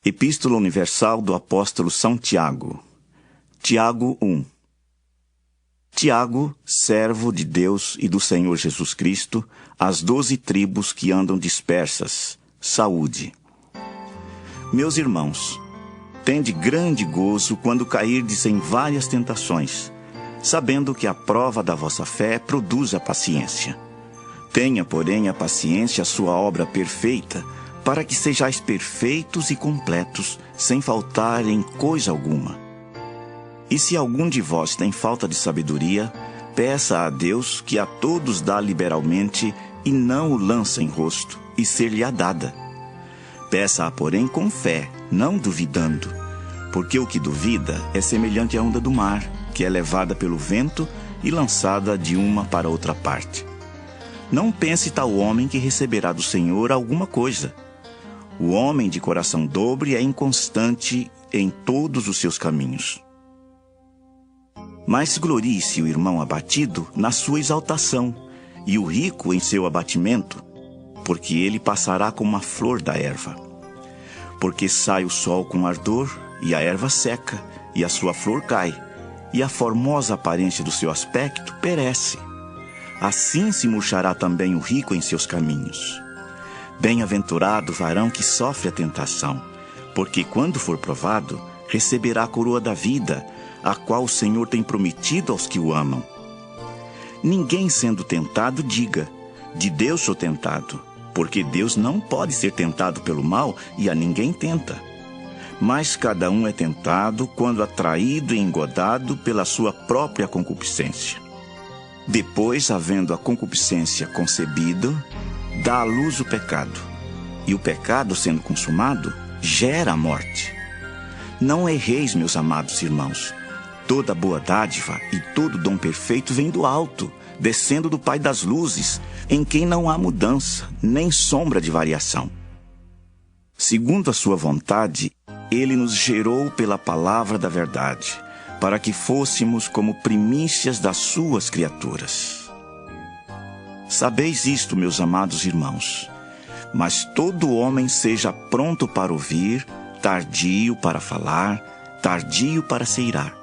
Epístola Universal do Apóstolo São Tiago. Tiago 1. Tiago, servo de Deus e do Senhor Jesus Cristo, às 12 tribos que andam dispersas, saúde. Meus irmãos, tende grande gozo quando cairdes em várias tentações, sabendo que a prova da vossa fé produz a paciência. Tenha, porém, a paciência a sua obra perfeita, para que sejais perfeitos e completos, sem faltar em coisa alguma. E se algum de vós tem falta de sabedoria, peça a Deus, que a todos dá liberalmente, e não o lança em rosto, e ser-lhe-á dada. Peça-a, porém, com fé, não duvidando, porque o que duvida é semelhante à onda do mar, que é levada pelo vento e lançada de uma para outra parte. Não pense tal homem que receberá do Senhor alguma coisa. O homem de coração dobre é inconstante em todos os seus caminhos. Mas glorie-se o irmão abatido na sua exaltação, e o rico em seu abatimento, porque ele passará como a flor da erva. Porque sai o sol com ardor, e a erva seca, e a sua flor cai, e a formosa aparência do seu aspecto perece. Assim se murchará também o rico em seus caminhos. Bem-aventurado o varão que sofre a tentação, porque quando for provado, receberá a coroa da vida, a qual o Senhor tem prometido aos que o amam. Ninguém sendo tentado diga, de Deus sou tentado, porque Deus não pode ser tentado pelo mal e a ninguém tenta. Mas cada um é tentado quando atraído e engodado pela sua própria concupiscência. Depois, havendo a concupiscência concebido, dá à luz o pecado, e o pecado, sendo consumado, gera a morte. Não erreis, meus amados irmãos. Toda boa dádiva e todo dom perfeito vem do alto, descendo do Pai das luzes, em quem não há mudança, nem sombra de variação. Segundo a sua vontade, ele nos gerou pela palavra da verdade, para que fôssemos como primícias das suas criaturas. Sabeis isto, meus amados irmãos, mas todo homem seja pronto para ouvir, tardio para falar, tardio para se irar.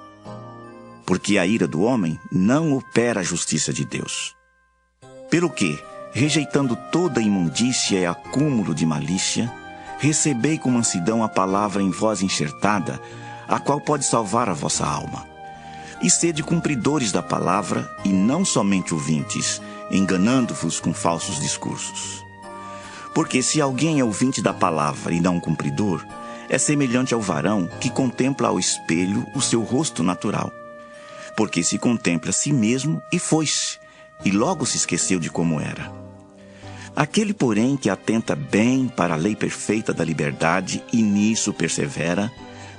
Porque a ira do homem não opera a justiça de Deus. Pelo que, rejeitando toda imundícia e acúmulo de malícia, recebei com mansidão a palavra em vós enxertada, a qual pode salvar a vossa alma. E sede cumpridores da palavra, e não somente ouvintes, enganando-vos com falsos discursos. Porque se alguém é ouvinte da palavra e não cumpridor, é semelhante ao varão que contempla ao espelho o seu rosto natural. Porque se contempla a si mesmo e foi-se, e logo se esqueceu de como era. Aquele, porém, que atenta bem para a lei perfeita da liberdade e nisso persevera,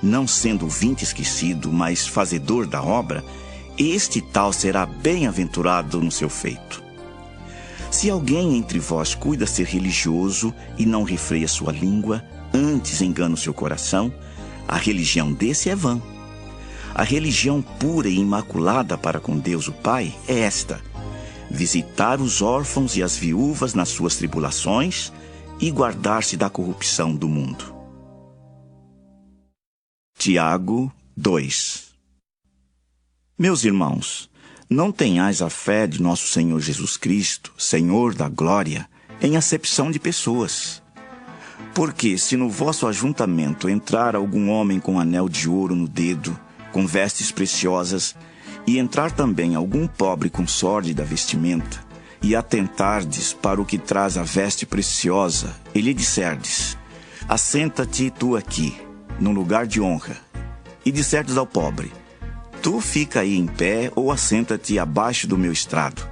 não sendo ouvinte esquecido, mas fazedor da obra, este tal será bem-aventurado no seu feito. Se alguém entre vós cuida ser religioso e não refreia sua língua, antes engana o seu coração, a religião desse é vã. A religião pura e imaculada para com Deus o Pai é esta: visitar os órfãos e as viúvas nas suas tribulações e guardar-se da corrupção do mundo. Tiago 2. Meus irmãos, não tenhais a fé de nosso Senhor Jesus Cristo, Senhor da glória, em acepção de pessoas. Porque se no vosso ajuntamento entrar algum homem com anel de ouro no dedo, com vestes preciosas, e entrar também algum pobre com sórdida vestimenta, e atentardes para o que traz a veste preciosa, e lhe disserdes: assenta-te tu aqui, num lugar de honra, e disserdes ao pobre: tu fica aí em pé, ou assenta-te abaixo do meu estrado.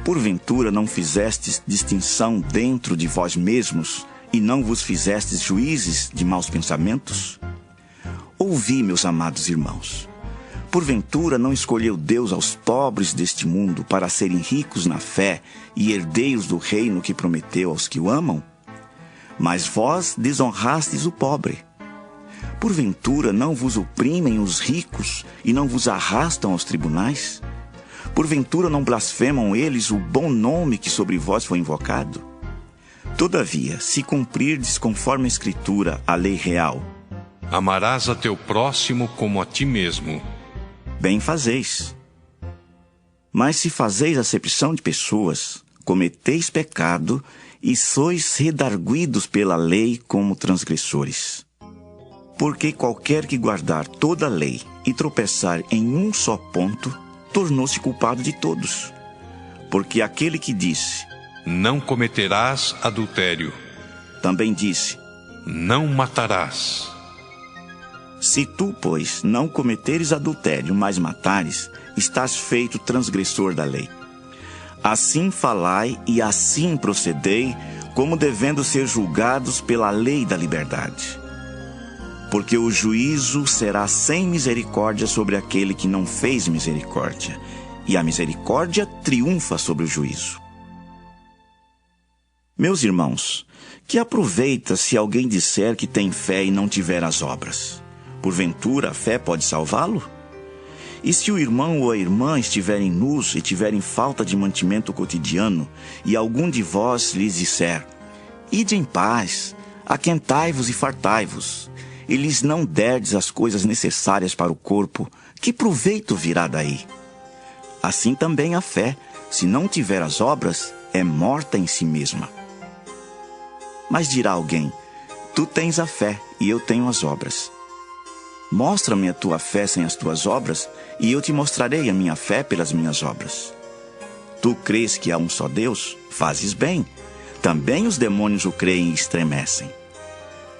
Porventura não fizestes distinção dentro de vós mesmos, e não vos fizestes juízes de maus pensamentos? Ouvi, meus amados irmãos. Porventura não escolheu Deus aos pobres deste mundo para serem ricos na fé e herdeiros do reino que prometeu aos que o amam? Mas vós desonrastes o pobre. Porventura não vos oprimem os ricos e não vos arrastam aos tribunais? Porventura não blasfemam eles o bom nome que sobre vós foi invocado? Todavia, se cumprirdes conforme a Escritura a lei real, Amarás a teu próximo como a ti mesmo. Bem fazeis. Mas se fazeis acepção de pessoas, cometeis pecado e sois redarguidos pela lei como transgressores. Porque qualquer que guardar toda a lei e tropeçar em um só ponto, tornou-se culpado de todos. Porque aquele que disse, não cometerás adultério, também disse, não matarás. Se tu, pois, não cometeres adultério, mas matares, estás feito transgressor da lei. Assim falai e assim procedei, como devendo ser julgados pela lei da liberdade. Porque o juízo será sem misericórdia sobre aquele que não fez misericórdia, e a misericórdia triunfa sobre o juízo. Meus irmãos, que aproveita se alguém disser que tem fé e não tiver as obras? Porventura, a fé pode salvá-lo? E se o irmão ou a irmã estiverem nus e tiverem falta de mantimento cotidiano, e algum de vós lhes disser, ide em paz, aquentai-vos e fartai-vos, e lhes não derdes as coisas necessárias para o corpo, que proveito virá daí? Assim também a fé, se não tiver as obras, é morta em si mesma. Mas dirá alguém, tu tens a fé e eu tenho as obras. Mostra-me a tua fé sem as tuas obras, e eu te mostrarei a minha fé pelas minhas obras. Tu crês que há um só Deus? Fazes bem. Também os demônios o creem e estremecem.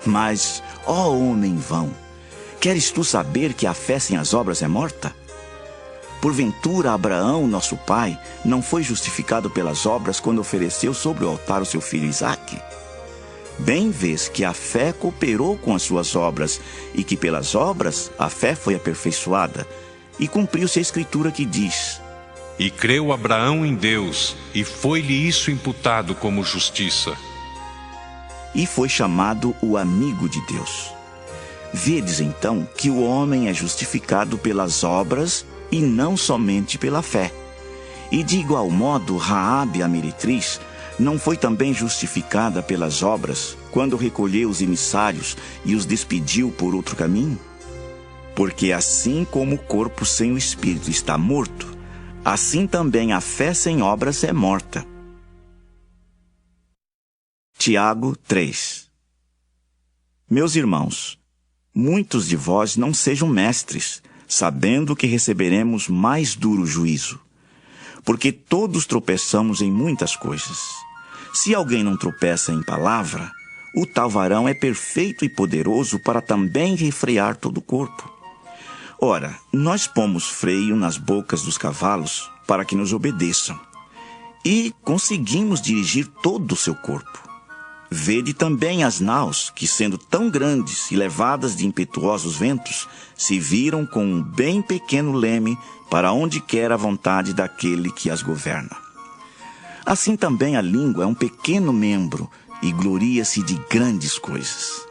Mas, ó homem vão, queres tu saber que a fé sem as obras é morta? Porventura Abraão, nosso pai, não foi justificado pelas obras quando ofereceu sobre o altar o seu filho Isaque? Bem vês que a fé cooperou com as suas obras, e que pelas obras a fé foi aperfeiçoada, e cumpriu-se a escritura que diz, e creu Abraão em Deus, e foi-lhe isso imputado como justiça. E foi chamado o amigo de Deus. Vedes então que o homem é justificado pelas obras, e não somente pela fé. E de igual modo, Raabe, a meretriz, não foi também justificada pelas obras, quando recolheu os emissários e os despediu por outro caminho? Porque assim como o corpo sem o espírito está morto, assim também a fé sem obras é morta. Tiago 3. Meus irmãos, muitos de vós não sejam mestres, sabendo que receberemos mais duro juízo. Porque todos tropeçamos em muitas coisas. Se alguém não tropeça em palavra, o tal varão é perfeito e poderoso para também refrear todo o corpo. Ora, nós pomos freio nas bocas dos cavalos para que nos obedeçam, e conseguimos dirigir todo o seu corpo. Vede também as naus, que sendo tão grandes e levadas de impetuosos ventos, se viram com um bem pequeno leme para onde quer a vontade daquele que as governa. Assim também a língua é um pequeno membro e gloria-se de grandes coisas.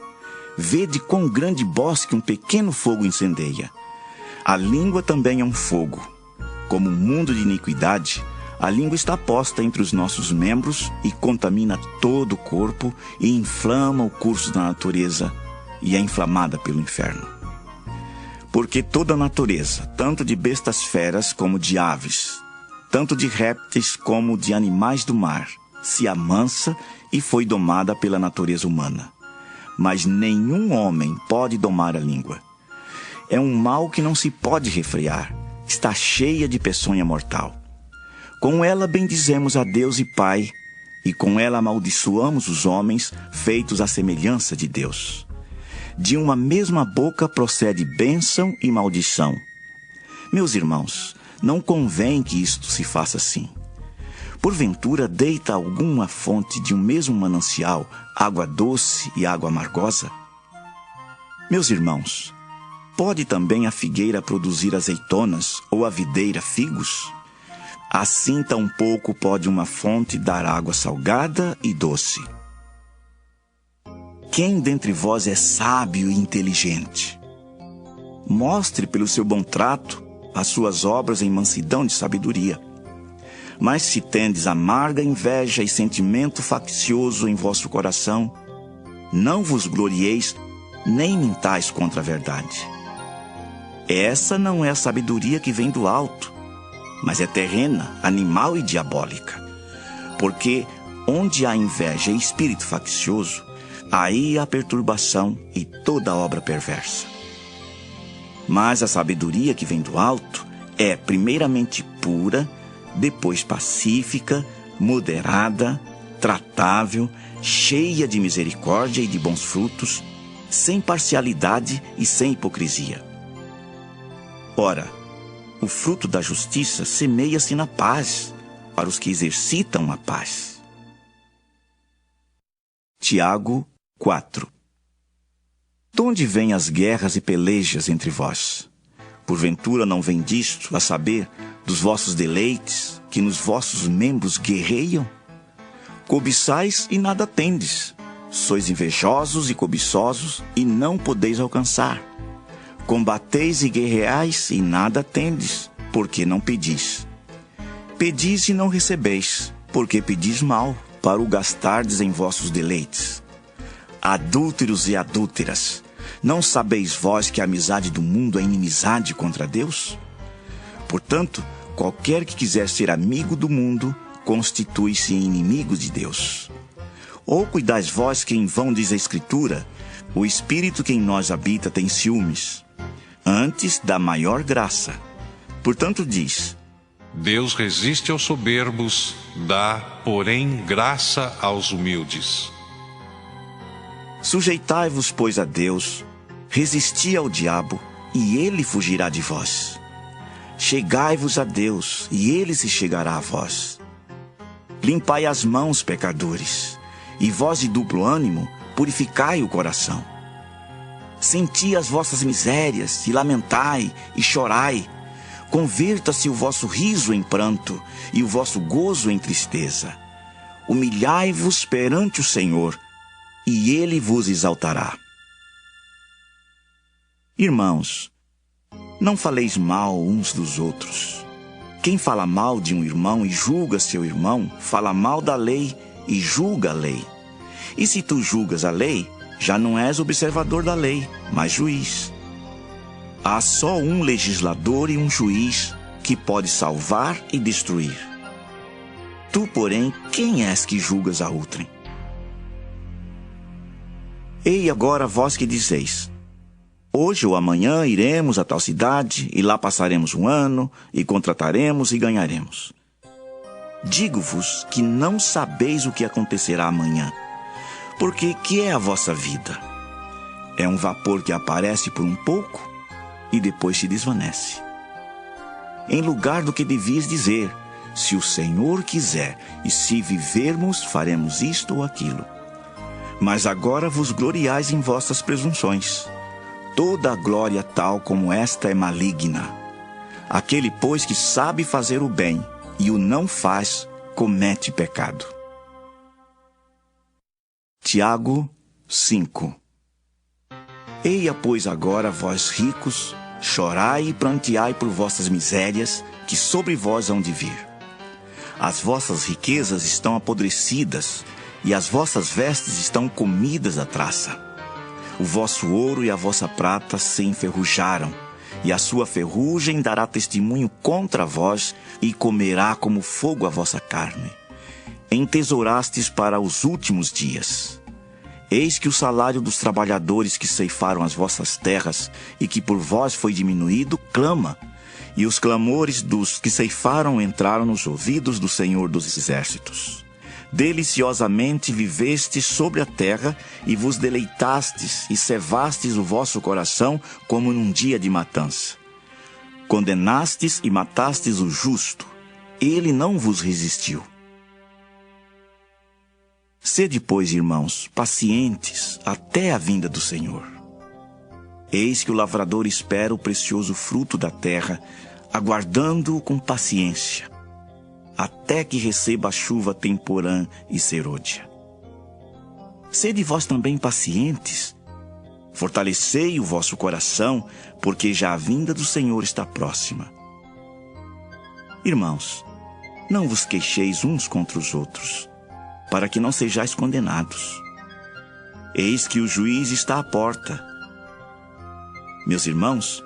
Vede quão grande bosque um pequeno fogo incendeia. A língua também é um fogo. Como um mundo de iniquidade, a língua está posta entre os nossos membros e contamina todo o corpo e inflama o curso da natureza e é inflamada pelo inferno. Porque toda a natureza, tanto de bestas feras como de aves, tanto de répteis como de animais do mar, se amansa e foi domada pela natureza humana. Mas nenhum homem pode domar a língua. É um mal que não se pode refrear, está cheia de peçonha mortal. Com ela bendizemos a Deus e Pai, e com ela amaldiçoamos os homens feitos à semelhança de Deus. De uma mesma boca procede bênção e maldição. Meus irmãos, não convém que isto se faça assim. Porventura deita alguma fonte de um mesmo manancial água doce e água amargosa? Meus irmãos, pode também a figueira produzir azeitonas ou a videira figos? Assim tampouco pode uma fonte dar água salgada e doce. Quem dentre vós é sábio e inteligente? Mostre pelo seu bom trato as suas obras em mansidão de sabedoria. Mas se tendes amarga inveja e sentimento faccioso em vosso coração, não vos glorieis nem mintais contra a verdade. Essa não é a sabedoria que vem do alto, mas é terrena, animal e diabólica. Porque onde há inveja e espírito faccioso, aí há perturbação e toda obra perversa. Mas a sabedoria que vem do alto é primeiramente pura, depois pacífica, moderada, tratável, cheia de misericórdia e de bons frutos, sem parcialidade e sem hipocrisia. Ora, o fruto da justiça semeia-se na paz, para os que exercitam a paz. Tiago 4. De onde vêm as guerras e pelejas entre vós? Porventura não vem disto, a saber, dos vossos deleites, que nos vossos membros guerreiam? Cobiçais e nada tendes. Sois invejosos e cobiçosos e não podeis alcançar. Combateis e guerreais e nada tendes, porque não pedis. Pedis e não recebeis, porque pedis mal, para o gastardes em vossos deleites. Adúlteros e adúlteras, não sabeis vós que a amizade do mundo é inimizade contra Deus? Portanto, qualquer que quiser ser amigo do mundo, constitui-se inimigo de Deus. Ou cuidais vós que em vão diz a Escritura, o Espírito que em nós habita tem ciúmes. Antes dá maior graça. Portanto diz: Deus resiste aos soberbos, dá, porém, graça aos humildes. Sujeitai-vos, pois, a Deus, resisti ao diabo, e ele fugirá de vós. Chegai-vos a Deus, e ele se chegará a vós. Limpai as mãos, pecadores, e vós de duplo ânimo, purificai o coração. Senti as vossas misérias, e lamentai, e chorai. Converta-se o vosso riso em pranto, e o vosso gozo em tristeza. Humilhai-vos perante o Senhor, e ele vos exaltará. Irmãos, não faleis mal uns dos outros. Quem fala mal de um irmão e julga seu irmão, fala mal da lei e julga a lei. E se tu julgas a lei, já não és observador da lei, mas juiz. Há só um legislador e um juiz que pode salvar e destruir. Tu, porém, quem és que julgas a outrem? Ei agora vós que dizeis: hoje ou amanhã iremos a tal cidade, e lá passaremos um ano, e contrataremos e ganharemos. Digo-vos que não sabeis o que acontecerá amanhã, porque que é a vossa vida? É um vapor que aparece por um pouco e depois se desvanece. Em lugar do que devias dizer: se o Senhor quiser, e se vivermos, faremos isto ou aquilo. Mas agora vos gloriais em vossas presunções. Toda a glória tal como esta é maligna. Aquele, pois, que sabe fazer o bem e o não faz, comete pecado. Tiago 5. Eia, pois, agora, vós ricos, chorai e pranteai por vossas misérias, que sobre vós hão de vir. As vossas riquezas estão apodrecidas, e as vossas vestes estão comidas da traça. O vosso ouro e a vossa prata se enferrujaram, e a sua ferrugem dará testemunho contra vós, e comerá como fogo a vossa carne. Entesourastes para os últimos dias. Eis que o salário dos trabalhadores que ceifaram as vossas terras, e que por vós foi diminuído, clama, e os clamores dos que ceifaram entraram nos ouvidos do Senhor dos Exércitos. Deliciosamente vivestes sobre a terra, e vos deleitastes, e cevastes o vosso coração como num dia de matança. Condenastes e matastes o justo, ele não vos resistiu. Sede, pois, irmãos, pacientes até a vinda do Senhor. Eis que o lavrador espera o precioso fruto da terra, aguardando-o com paciência, até que receba a chuva temporã e serôdia. Sede vós também pacientes, fortalecei o vosso coração, porque já a vinda do Senhor está próxima. Irmãos, não vos queixeis uns contra os outros, para que não sejais condenados. Eis que o juiz está à porta. Meus irmãos,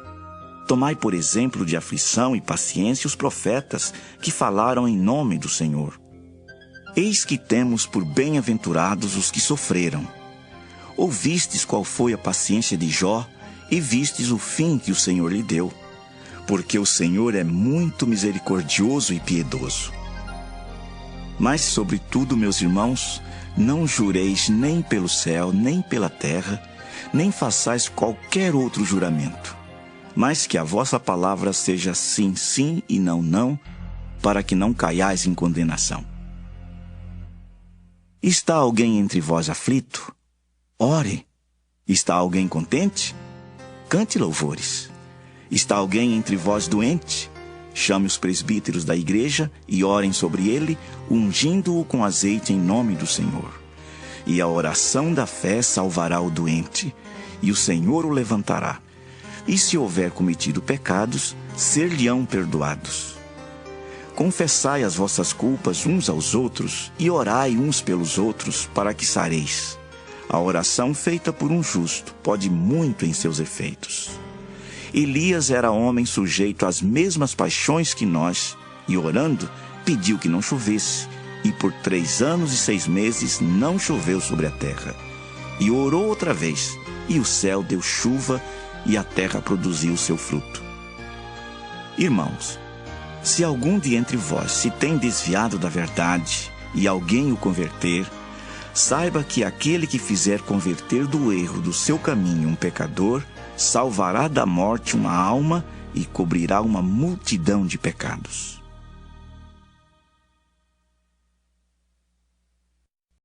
tomai por exemplo de aflição e paciência os profetas que falaram em nome do Senhor. Eis que temos por bem-aventurados os que sofreram. Ouvistes qual foi a paciência de Jó e vistes o fim que o Senhor lhe deu, porque o Senhor é muito misericordioso e piedoso. Mas, sobretudo, meus irmãos, não jureis nem pelo céu, nem pela terra, nem façais qualquer outro juramento, mas que a vossa palavra seja sim, sim e não, não, para que não caiais em condenação. Está alguém entre vós aflito? Ore. Está alguém contente? Cante louvores. Está alguém entre vós doente? Chame os presbíteros da igreja e orem sobre ele, ungindo-o com azeite em nome do Senhor. E a oração da fé salvará o doente, e o Senhor o levantará. E se houver cometido pecados, ser-lhe-ão perdoados. Confessai as vossas culpas uns aos outros e orai uns pelos outros para que sareis. A oração feita por um justo pode muito em seus efeitos. Elias era homem sujeito às mesmas paixões que nós, e orando, pediu que não chovesse, e por 3 anos e 6 meses não choveu sobre a terra. E orou outra vez, e o céu deu chuva, e a terra produziu seu fruto. Irmãos, se algum de entre vós se tem desviado da verdade, e alguém o converter, saiba que aquele que fizer converter do erro do seu caminho um pecador, salvará da morte uma alma e cobrirá uma multidão de pecados.